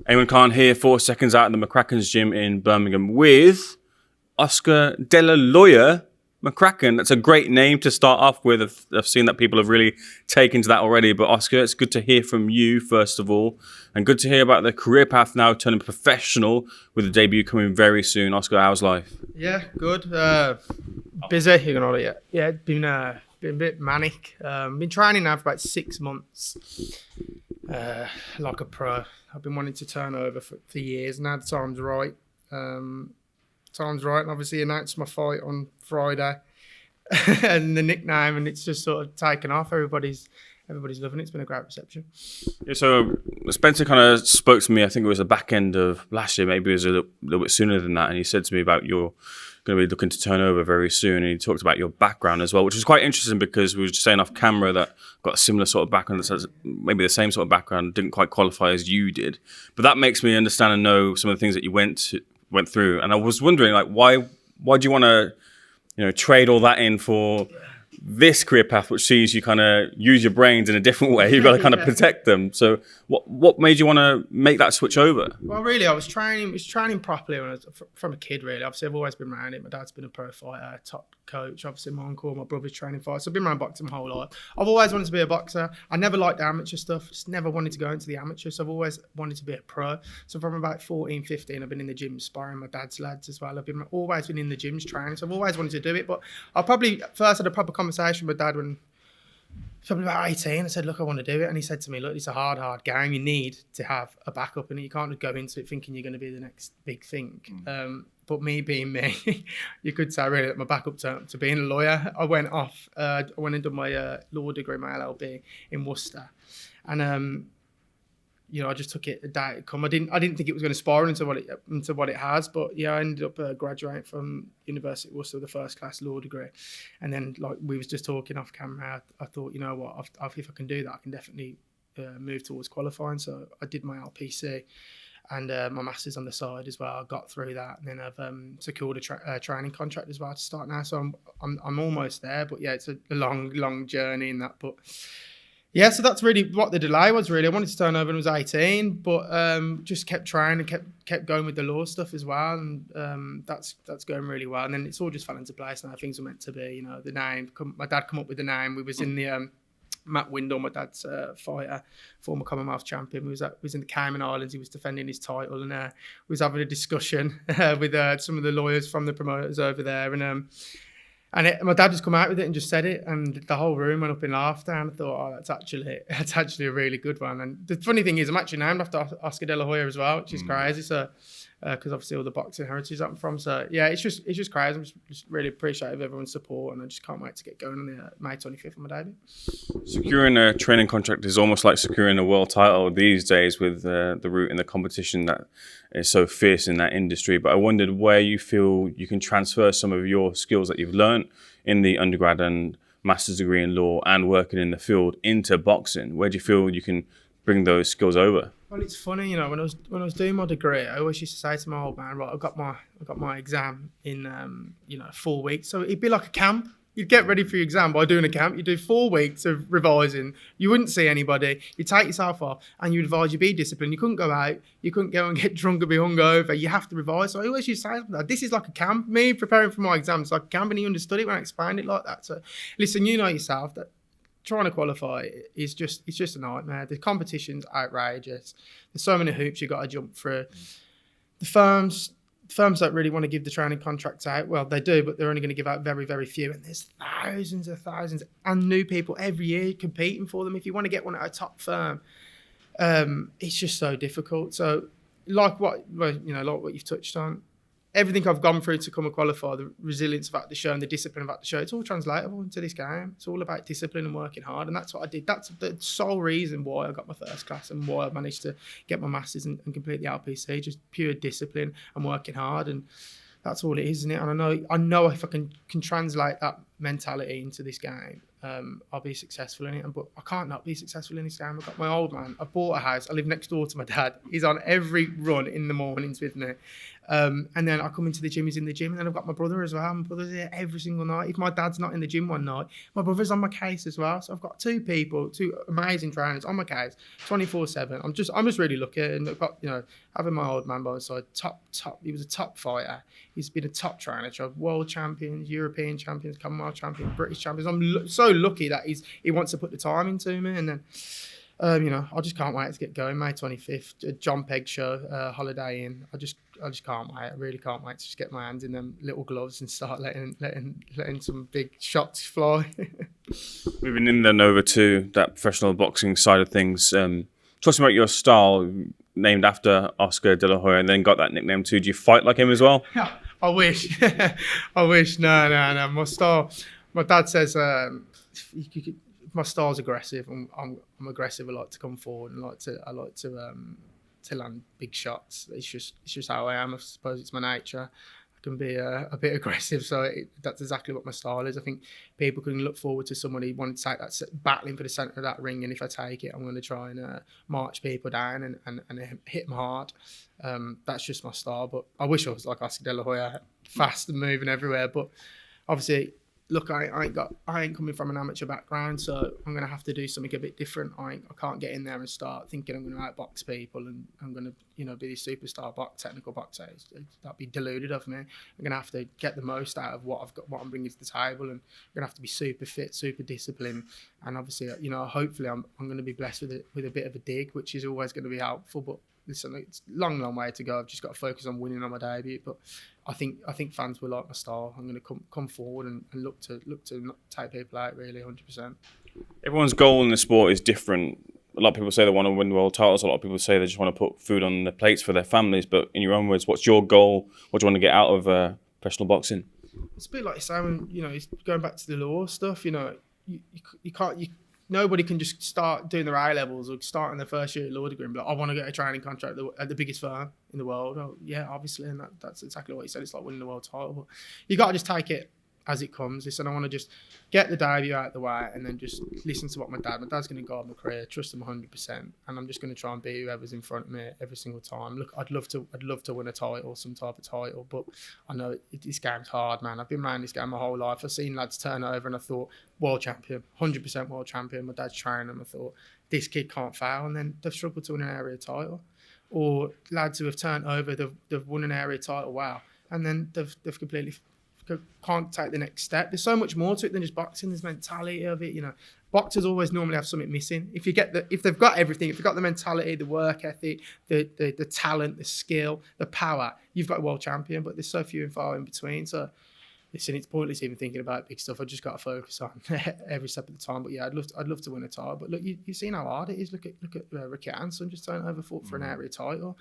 Eamon Khan here, 4 seconds out in the McCracken's gym in Birmingham with Oscar De La Loya McCracken. That's a great name to start off with. I've seen that people have really taken to that already. But Oscar, it's good to hear from you, first of all. And good to hear about the career path now turning professional with the debut coming very soon. Oscar, how's life? Yeah, good. Busy, you know. Yeah, been a bit manic. Been training now for about 6 months. Like a pro. I've been wanting to turn over for years now. The time's right. And obviously announced my fight on Friday and the nickname, and it's just sort of taken off. Everybody's loving it. It's been a great reception. Yeah, so Spencer kind of spoke to me, I think it was the back end of last year, maybe it was a little bit sooner than that, and he said to me about you're going to be looking to turn over very soon, and he talked about your background as well, which was quite interesting because we were just saying off camera that got a similar sort of background, that says maybe the same sort of background, didn't quite qualify as you did, but that makes me understand and know some of the things that you went through. And I was wondering, like, why do you want to, trade all that in for this career path, which sees you kind of use your brains in a different way? You've got to kind of protect them. So what made you want to make that switch over? Well, really, I was training properly when I was from a kid, really. Obviously, I've always been around it. My dad's been a pro fighter, top coach. Obviously, my uncle, my brother's training fighters. So I've been around boxing my whole life. I've always wanted to be a boxer. I never liked the amateur stuff. Just never wanted to go into the amateur. So I've always wanted to be a pro. So from about 14, 15, I've been in the gym sparring my dad's lads as well. I've always been in the gyms training. So I've always wanted to do it. But I probably first had a proper conversation with dad when probably about 18. I said, look, I want to do it. And he said to me, look, it's a hard game. You need to have a backup in it. You can't just go into it thinking you're going to be the next big thing. But me being me, you could say really that my backup to being a lawyer. I went off. I went and done my law degree, my LLB in Worcester. And, I just took it a day to come. I didn't think it was going to spiral into what it has. But, yeah, I ended up graduating from University of Worcester with a first-class law degree. And then, like we was just talking off camera, I thought, you know what, if I can do that, I can definitely move towards qualifying. So I did my LPC. And my master's on the side as well. I got through that, and then I've secured a training contract as well to start now. So I'm almost there, but yeah, it's a long journey in that. But yeah, so that's really what the delay was. Really, I wanted to turn over when I was 18, but just kept trying and kept going with the law stuff as well, and that's going really well. And then it's all just fell into place now. Things were meant to be. The name. My dad come up with the name. We was in the Matt Windle, my dad's fighter, former Commonwealth champion. We was in the Cayman Islands. He was defending his title, and we was having a discussion with some of the lawyers from the promoters over there. And my dad just come out with it and just said it, and the whole room went up in laughter. And I thought, that's actually a really good one. And the funny thing is, I'm actually named after Oscar De La Hoya as well, which is crazy. So. Because obviously all the boxing heritage I'm from, so yeah, it's just crazy. I'm just really appreciative of everyone's support, and I just can't wait to get going on the May 25th on my debut. Securing a training contract is almost like securing a world title these days with the route in the competition that is so fierce in that industry. But I wondered where you feel you can transfer some of your skills that you've learned in the undergrad and master's degree in law and working in the field into boxing. Where do you feel you can bring those skills over? Well, it's funny, when I was doing my degree, I always used to say to my old man, right, I got my exam in 4 weeks, so it'd be like a camp. You'd get ready for your exam by doing a camp. You do 4 weeks of revising. You wouldn't see anybody. You take yourself off, and you advise you be disciplined. You couldn't go out. You couldn't go and get drunk and be hungover. You have to revise. So I always used to say that this is like a camp. Me preparing for my exams, like a camp, and he understood it when I explained it like that. So listen, you know yourself that trying to qualify is just a nightmare. The competition's outrageous. There's so many hoops you got to jump through. The firms don't really want to give the training contracts out. Well, they do, but they're only going to give out very, very few. And there's thousands and new people every year competing for them. If you want to get one at a top firm, it's just so difficult. So, like what you've touched on, everything I've gone through to come and qualify, the resilience about the show and the discipline about the show, it's all translatable into this game. It's all about discipline and working hard, and that's what I did. That's the sole reason why I got my first class and why I managed to get my masters and complete the LPC. Just pure discipline and working hard, and that's all it is, isn't it? And I know if I can translate that mentality into this game, I'll be successful in it. But I can't not be successful in this game. I've got my old man. I've bought a house. I live next door to my dad. He's on every run in the mornings with me. And then I come into the gym, he's in the gym, and then I've got my brother as well. My brother's here every single night. If my dad's not in the gym one night, my brother's on my case as well. So I've got two amazing trainers on my case, 24/7. I'm just really lucky, and I've got, having my old man by my side, top. He was a top fighter. He's been a top trainer, world champions, European champions, Commonwealth champions, British champions. I'm so lucky that he wants to put the time into me, and then. I just can't wait to get going. May 25th, John Pegg show, Holiday Inn. I just can't wait. I really can't wait to just get my hands in them little gloves and start letting some big shots fly. Moving in then over to that professional boxing side of things. Talking about your style, named after Oscar De La Hoya, and then got that nickname too. Do you fight like him as well? I wish. I wish. No. My style. My dad says my style's aggressive. I'm aggressive. I like to come forward and I like to land big shots. It's just how I am. I suppose it's my nature. I can be a bit aggressive, so that's exactly what my style is. I think people can look forward to somebody wanting to take that, battling for the centre of that ring, and if I take it, I'm going to try and march people down and hit them hard. That's just my style. But I wish I was like Oscar De La Hoya, fast and moving everywhere. But obviously, look, I ain't coming from an amateur background, so I'm gonna have to do something a bit different. I can't get in there and start thinking I'm gonna outbox people and I'm gonna be the superstar technical boxer. That'd be deluded of me. I'm gonna have to get the most out of what I've got, what I'm bringing to the table, and I'm gonna have to be super fit, super disciplined, and obviously, hopefully I'm gonna be blessed with a bit of a dig, which is always gonna be helpful. But listen, it's a long way to go. I've just got to focus on winning on my debut. But I think fans will like my style. I'm going to come forward and look to not take people out, really, 100%. Everyone's goal in the sport is different. A lot of people say they want to win world titles. A lot of people say they just want to put food on their plates for their families. But in your own words, what's your goal? What do you want to get out of professional boxing? It's a bit like saying, it's going back to the law stuff. You can't. Nobody can just start doing their A-levels or start in their first year at law degree and be like, I want to get a training contract at the biggest firm in the world. Oh, yeah, obviously, and that's exactly what you said. It's like winning the world title. But you got to just take it as it comes. Listen, I want to just get the debut out of the way and then just listen to what my dad's going to guide my career, trust him 100%, and I'm just going to try and beat whoever's in front of me every single time. Look, I'd love to win a title, some type of title, but I know this game's hard, man. I've been around this game my whole life. I've seen lads turn over and I thought, world champion, 100% world champion. My dad's training them. I thought, this kid can't fail, and then they've struggled to win an area title. Or lads who have turned over, they've won an area title, wow, and then they've completely can't take the next step. There's so much more to it than just boxing. There's mentality of it. Boxers always normally have something missing. If they've got everything, if they've got the mentality, the work ethic, the talent, the skill, the power, you've got a world champion. But there's so few and far in between. So listen, it's pointless even thinking about big stuff. I just got to focus on every step of the time. But yeah, I'd love to win a title. But look, you've seen how hard it is. Look at Ricky Hansen just turned over for an area title.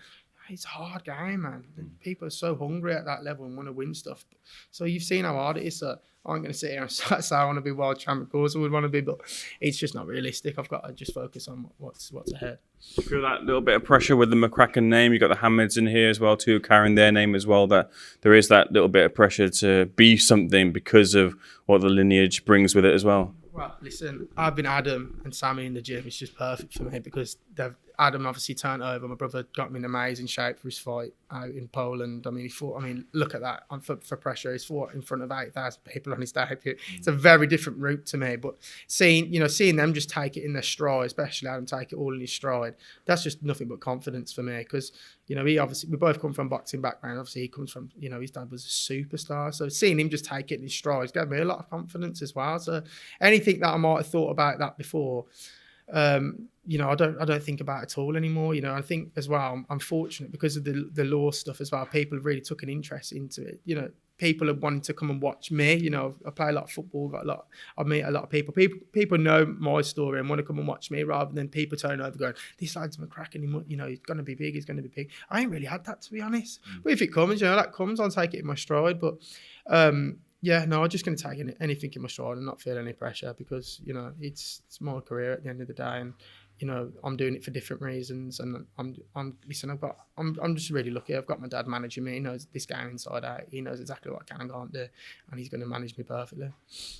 It's a hard game, man. People are so hungry at that level and want to win stuff. So you've seen how hard it is. So I'm going to sit here and say I want to be world champion. Of course I would want to be, but it's just not realistic. I've got to just focus on what's ahead. You feel that little bit of pressure with the McCracken name? You've got the Hameds in here as well too, carrying their name as well. That there is that little bit of pressure to be something because of what the lineage brings with it as well. Well, listen, I've been Adam and Sammy in the gym. It's just perfect for me because Adam obviously turned over. My brother got me in amazing shape for his fight out in Poland. He fought. Look at that. For pressure, he's fought in front of 8,000 people on his debut. It's a very different route to me. But seeing them just take it in their stride, especially Adam take it all in his stride, that's just nothing but confidence for me. Because we both come from boxing background. Obviously, he comes from his dad was a superstar. So seeing him just take it in his stride gave me a lot of confidence as well. So anything that I might have thought about that before. I don't think about it at all anymore. I think as well, I'm fortunate because of the law stuff as well. People have really took an interest into it. People are wanting to come and watch me. I play a lot of football. I meet a lot of people. People know my story and want to come and watch me rather than people turning over going, this lad's McCracken. He's going to be big. He's going to be big. I ain't really had that, to be honest. But if it comes, that comes, I'll take it in my stride. But yeah, no, I'm just going to take anything in my stride and not feel any pressure because, it's my career at the end of the day. And, I'm doing it for different reasons. And I'm just really lucky. I've got my dad managing me. He knows this game inside out. He knows exactly what I can and can't do. And he's going to manage me perfectly.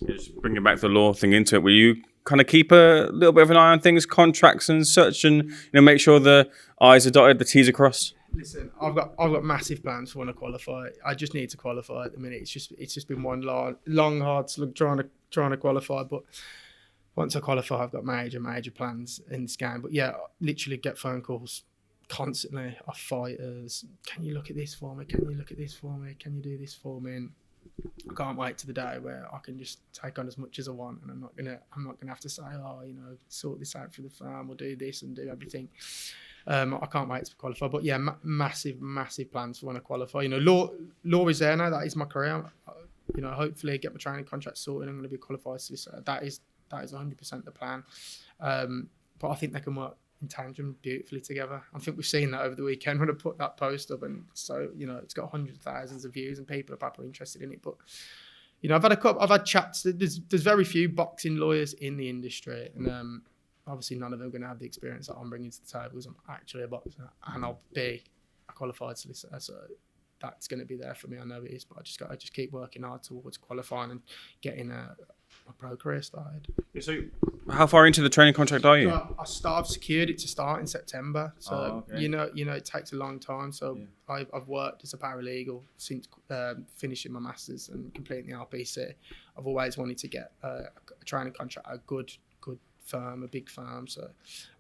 Just bringing back the law thing into it, will you kind of keep a little bit of an eye on things, contracts and such, and, make sure the I's are dotted, the T's are crossed? Listen, I've got massive plans for when I qualify. I just need to qualify at the minute. It's just been one long hard slug trying to qualify. But once I qualify, I've got major plans in this game. But yeah, literally get phone calls constantly of fighters. Can you look at this for me? Can you look at this for me? Can you do this for me? And I can't wait to the day where I can just take on as much as I want, and I'm not gonna have to say, oh, sort this out for the firm or do this and do everything. I can't wait to qualify. But yeah, massive plans for when I qualify. Law is there now. That is my career. Hopefully get my training contract sorted. I'm going to be qualified solicitor. That is 100% the plan. But I think they can work in tandem beautifully together. I think we've seen that over the weekend when I put that post up, and so it's got hundreds of thousands of views and people are probably interested in it. But I've had chats. There's very few boxing lawyers in the industry, and obviously none of them are going to have the experience that I'm bringing to the table because I'm actually a boxer and I'll be a qualified solicitor. So that's going to be there for me. I know it is, but I just keep working hard towards qualifying and getting a pro career started. So how far into the training contract are you? So I've secured it to start in September. So okay. it takes a long time. So yeah. I've worked as a paralegal since finishing my masters and completing the RPC. I've always wanted to get a training contract, a good firm, a big firm. So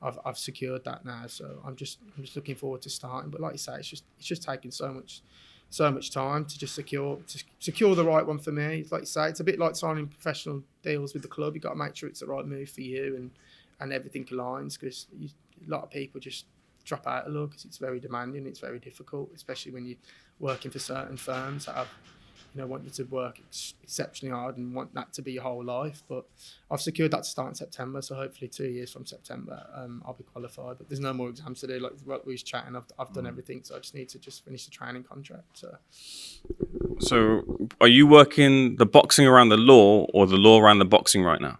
I've secured that now. So I'm just looking forward to starting. But like you say, it's just taking so much time to just secure the right one for me. Like you say, it's a bit like signing professional deals with the club. You've got to make sure it's the right move for you and everything aligns, because a lot of people just drop out a lot because it's very demanding, it's very difficult, especially when you're working for certain firms that have, want you to work exceptionally hard and want that to be your whole life. But I've secured that to start in September, so hopefully 2 years from September I'll be qualified. But there's no more exams to do. Like what we was chatting, I've done everything, so I just need to finish the training contract. So are you working the boxing around the law or the law around the boxing right now?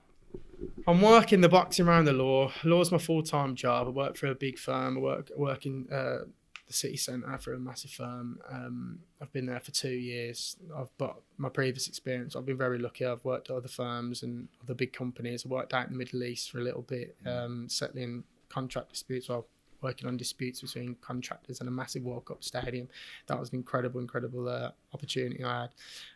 I'm working the boxing around the law. Law's my full-time job. I work for a big firm. I work in the city centre for a massive firm. I've been there for 2 years. My previous experience, I've been very lucky. I've worked at other firms and other big companies. I worked out in the Middle East for a little bit, settling contract disputes, working on disputes between contractors and a massive World Cup stadium. That was an incredible opportunity I had.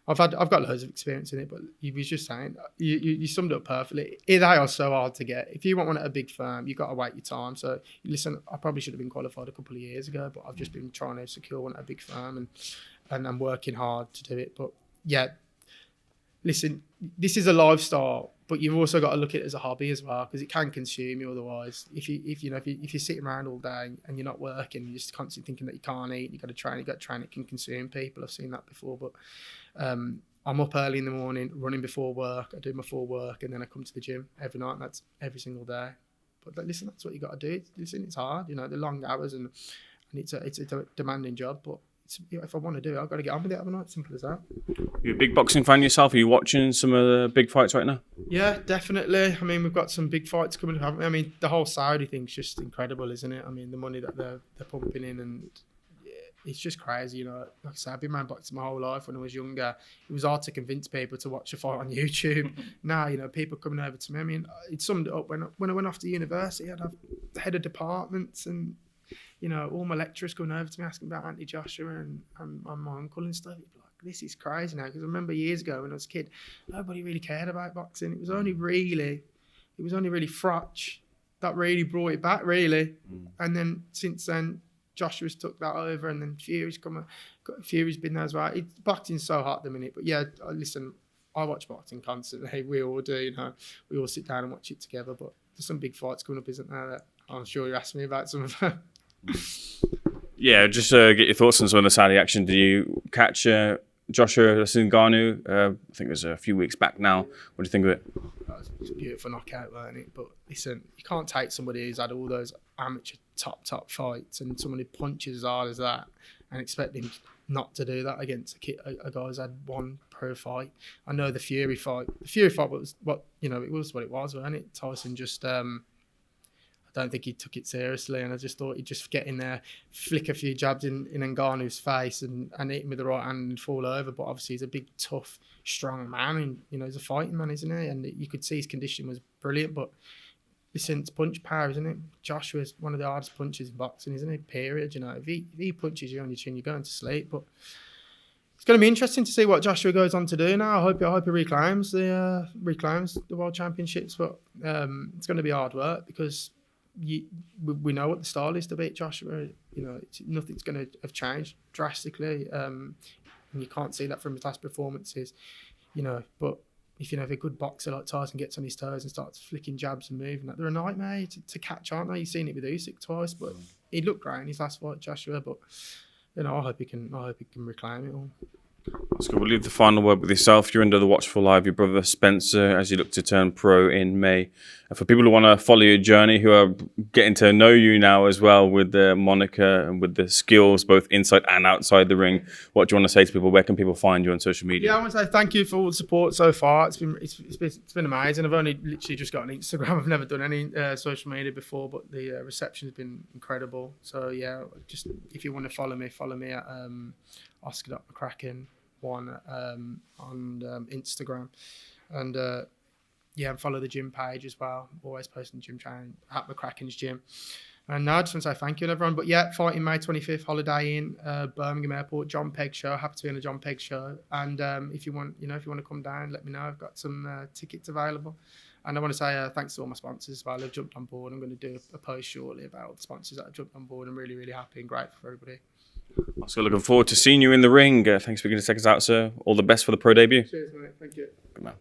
I've got loads of experience in it, but you was just saying, you summed it up perfectly. They are so hard to get. If you want one at a big firm, you've got to wait your time. So listen, I probably should have been qualified a couple of years ago, but I've just been trying to secure one at a big firm, and I'm working hard to do it. But yeah, listen, this is a lifestyle, but you've also got to look at it as a hobby as well, because it can consume you otherwise. If you're sitting around all day and you're not working, you're just constantly thinking that you can't eat, you've got to train, it can consume people. I've seen that before. But I'm up early in the morning, running before work, I do my full work, and then I come to the gym every night, and that's every single day. But listen, that's what you got to do. Listen, it's hard, the long hours, and it's a demanding job, but if I want to do it, I've got to get on with it, haven't I? Simple as that. You're a big boxing fan yourself? Are you watching some of the big fights right now? Yeah, definitely. I mean, we've got some big fights coming up, haven't we? I mean, the whole Saudi thing's just incredible, isn't it? I mean, the money that they're pumping in, and it's just crazy, Like I said, I've been around boxing my whole life. When I was younger, it was hard to convince people to watch a fight on YouTube. Now, people coming over to me. I mean, it summed it up when I went off to university. I'd have the head of departments and all my lecturers coming over to me asking about Auntie Joshua and my uncle and stuff. Like, this is crazy now, because I remember years ago when I was a kid, nobody really cared about boxing. It was only really Frotch that really brought it back, really. And then since then, Joshua's took that over, and then Fury's been there as well. Boxing's so hot at the minute. But yeah, listen, I watch boxing constantly. We all do, We all sit down and watch it together. But there's some big fights coming up, isn't there? That I'm sure you asked me about some of them. Yeah, just get your thoughts on some of the Saudi action. Did you catch Joshua Ngannou? I think it was a few weeks back now. What do you think of it? It was a beautiful knockout, wasn't it? But listen, you can't take somebody who's had all those amateur top fights and someone who punches as hard as that and expect him not to do that against a guy who's had one pro fight. I know the Fury fight was it was what it was, wasn't it? Tyson just I don't think he took it seriously, and I just thought he'd just get in there, flick a few jabs in Ngannou's face and hit him with the right hand and fall over. But obviously he's a big, tough, strong man, and he's a fighting man, isn't he? And you could see his condition was brilliant, but Listen, it's punch power, isn't it? Joshua's one of the hardest punches in boxing, isn't he? Period. You know, if he punches you on your chin, you're going to sleep. But it's going to be interesting to see what Joshua goes on to do now. I hope he reclaims the world championships. But it's going to be hard work because we know what the style is to beat Joshua. You know, nothing's going to have changed drastically, and you can't see that from his last performances. You know, but if you know if a good boxer like Tyson gets on his toes and starts flicking jabs and moving, they're a nightmare to catch, aren't they? You've seen it with Usyk twice, but he looked great in his last fight, Joshua. But you know, I hope he can reclaim it all. That's good. We'll leave the final word with yourself. You're under the watchful eye of your brother Spencer as you look to turn pro in May. And for people who want to follow your journey, who are getting to know you now as well with the moniker and with the skills both inside and outside the ring, what do you want to say to people? Where can people find you on social media? Yeah, I want to say thank you for all the support so far. It's been amazing. I've only literally just got an Instagram. I've never done any social media before, but the reception has been incredible. So yeah, just if you want to follow me at Oscar.McCracken on Instagram, and follow the gym page as well. Always posting gym training at McCracken's gym. And I just want to say thank you to everyone. But yeah, fighting May 25th, Holiday Inn, Birmingham Airport, John Pegg show. Happy to be on the John Pegg show. And if you want to come down, let me know. I've got some tickets available. And I want to say thanks to all my sponsors as well. They've jumped on board. I'm going to do a post shortly about all the sponsors that have jumped on board. I'm really, really happy and grateful for everybody. So looking forward to seeing you in the ring. Thanks for giving Seconds Out, sir. All the best for the pro debut. Cheers, mate. Thank you. Good man.